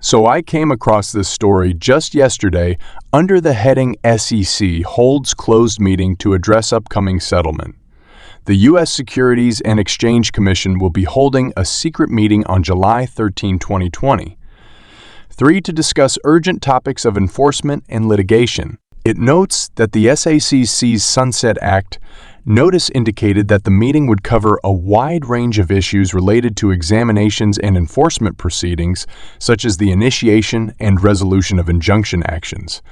So I came across this story just yesterday under the heading SEC holds closed meeting to address upcoming settlement. The U.S. Securities and Exchange Commission will be holding a secret meeting on July 13, 2020. 3. To discuss urgent topics of enforcement and litigation. It notes that the SEC's Sunset Act notice indicated that the meeting would cover a wide range of issues related to examinations and enforcement proceedings, such as the initiation and resolution of injunction actions,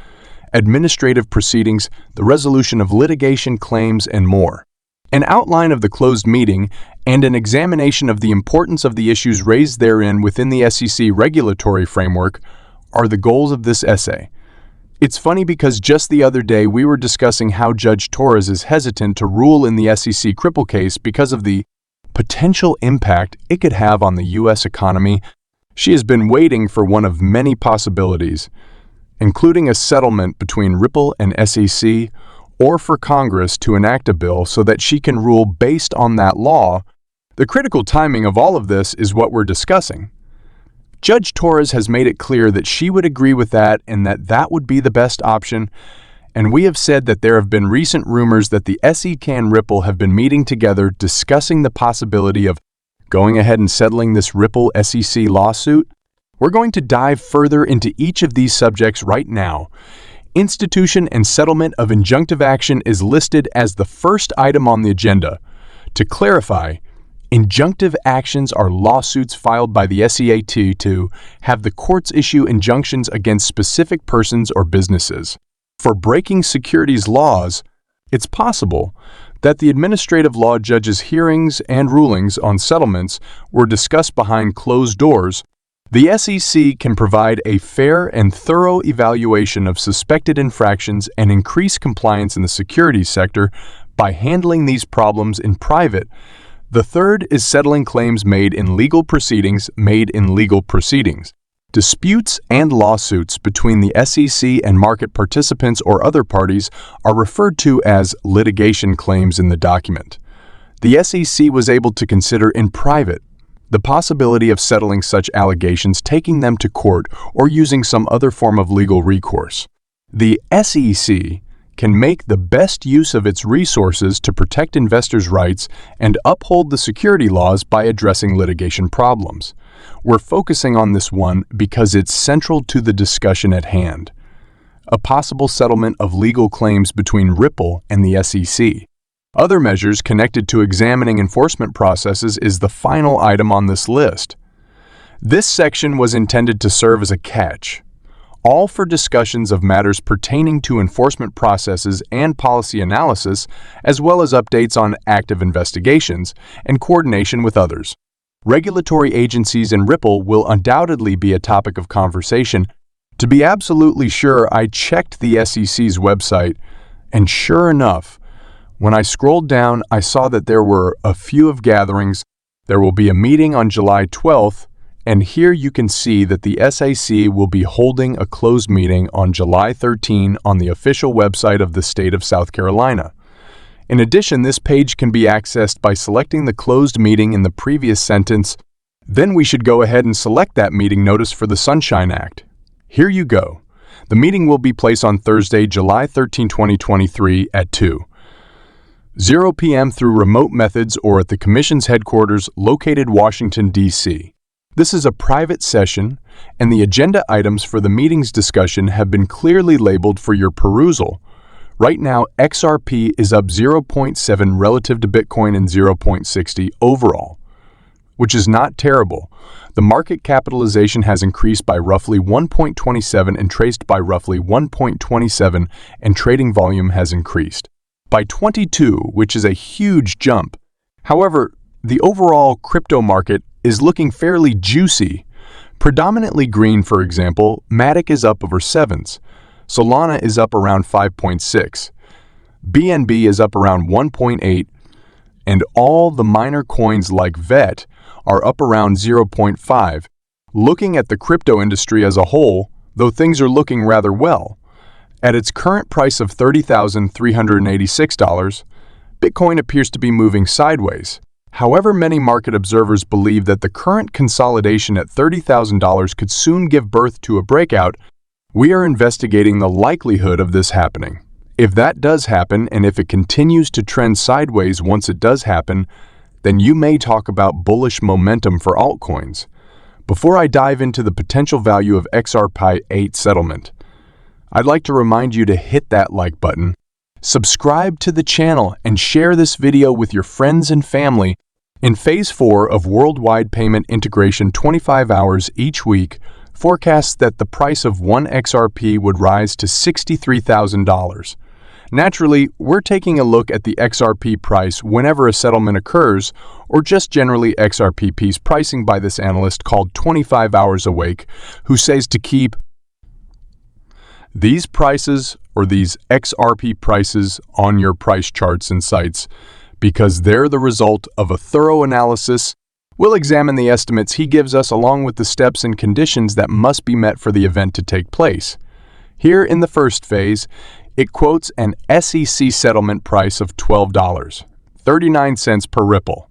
administrative proceedings, the resolution of litigation claims, and more. An outline of the closed meeting and an examination of the importance of the issues raised therein within the SEC regulatory framework are the goals of this essay. It's funny because just the other day we were discussing how Judge Torres is hesitant to rule in the SEC cripple case because of the potential impact it could have on the U.S. economy. She has been waiting for one of many possibilities, including a settlement between Ripple and SEC, or for Congress to enact a bill so that she can rule based on that law. The critical timing of all of this is what we're discussing. Judge Torres has made it clear that she would agree with that and that that would be the best option, and we have said that there have been recent rumors that the SEC and Ripple have been meeting together discussing the possibility of going ahead and settling this Ripple SEC lawsuit. We're going to dive further into each of these subjects right now. Institution and settlement of injunctive action is listed as the first item on the agenda. To clarify, injunctive actions are lawsuits filed by the SEC to have the courts issue injunctions against specific persons or businesses. For breaking securities laws, it's possible that the administrative law judge's hearings and rulings on settlements were discussed behind closed doors. The SEC can provide a fair and thorough evaluation of suspected infractions and increase compliance in the securities sector by handling these problems in private. The third is settling claims made in legal proceedings. Disputes and lawsuits between the SEC and market participants or other parties are referred to as litigation claims in the document. The SEC was able to consider in private the possibility of settling such allegations, taking them to court, or using some other form of legal recourse. The SEC can make the best use of its resources to protect investors' rights and uphold the security laws by addressing litigation problems. We're focusing on this one because it's central to the discussion at hand. A possible settlement of legal claims between Ripple and the SEC. Other measures connected to examining enforcement processes is the final item on this list. This section was intended to serve as a catch, all for discussions of matters pertaining to enforcement processes and policy analysis, as well as updates on active investigations and coordination with others. Regulatory agencies and Ripple will undoubtedly be a topic of conversation. To be absolutely sure, I checked the SEC's website, and sure enough, when I scrolled down, I saw that there were a few of gatherings. There will be a meeting on July 12th, and here you can see that the SEC will be holding a closed meeting on July 13 on the official website of the state of South Carolina. In addition, this page can be accessed by selecting the closed meeting in the previous sentence. Then we should go ahead and select that meeting notice for the Sunshine Act. Here you go. The meeting will be placed on Thursday, July 13, 2023 at 2:00 p.m. through remote methods or at the Commission's headquarters located Washington, D.C. This is a private session, and the agenda items for the meeting's discussion have been clearly labeled for your perusal. Right now, XRP is up 0.7 relative to Bitcoin and 0.60 overall, which is not terrible. The market capitalization has increased by roughly 1.27 and traced by roughly 1.27, and trading volume has increased by 22, which is a huge jump. However, the overall crypto market is looking fairly juicy. Predominantly green, for example, Matic is up over 7s. Solana is up around 5.6. BNB is up around 1.8. And all the minor coins like VET are up around 0.5. Looking at the crypto industry as a whole, though things are looking rather well. At its current price of $30,386, Bitcoin appears to be moving sideways. However, many market observers believe that the current consolidation at $30,000 could soon give birth to a breakout. We are investigating the likelihood of this happening. If that does happen, and if it continues to trend sideways once it does happen, then you may talk about bullish momentum for altcoins. Before I dive into the potential value of XRP 8 settlement, I'd like to remind you to hit that like button, subscribe to the channel, and share this video with your friends and family. In Phase 4 of Worldwide Payment Integration 25 hours each week, forecasts that the price of 1 XRP would rise to $63,000. Naturally, we're taking a look at the XRP price whenever a settlement occurs, or just generally XRP's pricing by this analyst called 25 Hours Awake, who says to keep these prices or these XRP prices on your price charts and sites, because they're the result of a thorough analysis. We'll examine the estimates he gives us along with the steps and conditions that must be met for the event to take place. Here in the first phase, it quotes an SEC settlement price of $12.39 per Ripple.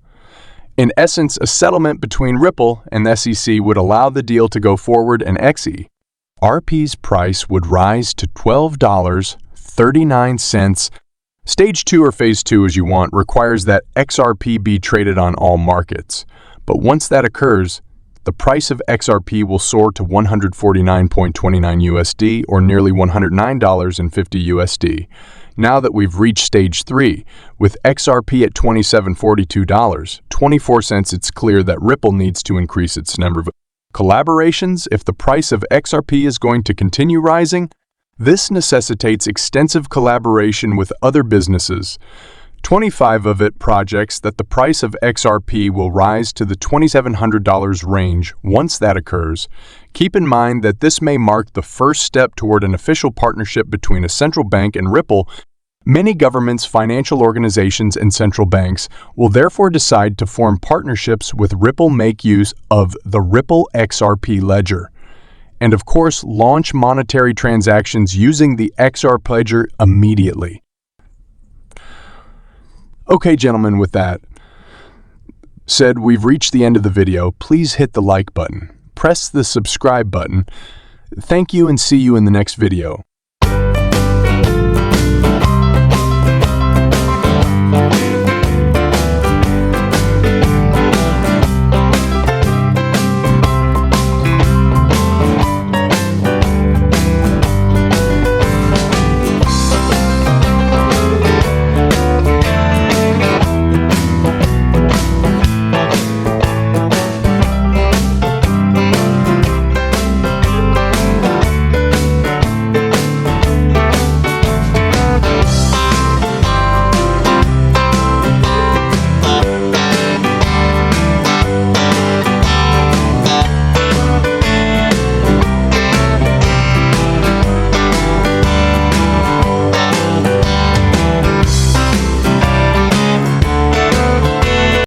In essence, a settlement between Ripple and the SEC would allow the deal to go forward, and XRP's price would rise to $12.39. Stage 2 or Phase 2 as you want requires that XRP be traded on all markets. But once that occurs, the price of XRP will soar to $149.29 USD or nearly $109.50 USD. Now that we've reached Stage 3, with XRP at $27.42.24, it's clear that Ripple needs to increase its number of collaborations if the price of XRP is going to continue rising. This necessitates extensive collaboration with other businesses. 25 of it projects that the price of XRP will rise to the $2,700 range once that occurs. Keep in mind that this may mark the first step toward an official partnership between a central bank and Ripple. Many governments, financial organizations, and central banks will therefore decide to form partnerships with Ripple, make use of the Ripple XRP ledger, and of course launch monetary transactions using the XRP ledger immediately. Okay, gentlemen, with that said, we've reached the end of the video. Please hit the like button, press the subscribe button. Thank you, and see you in the next video.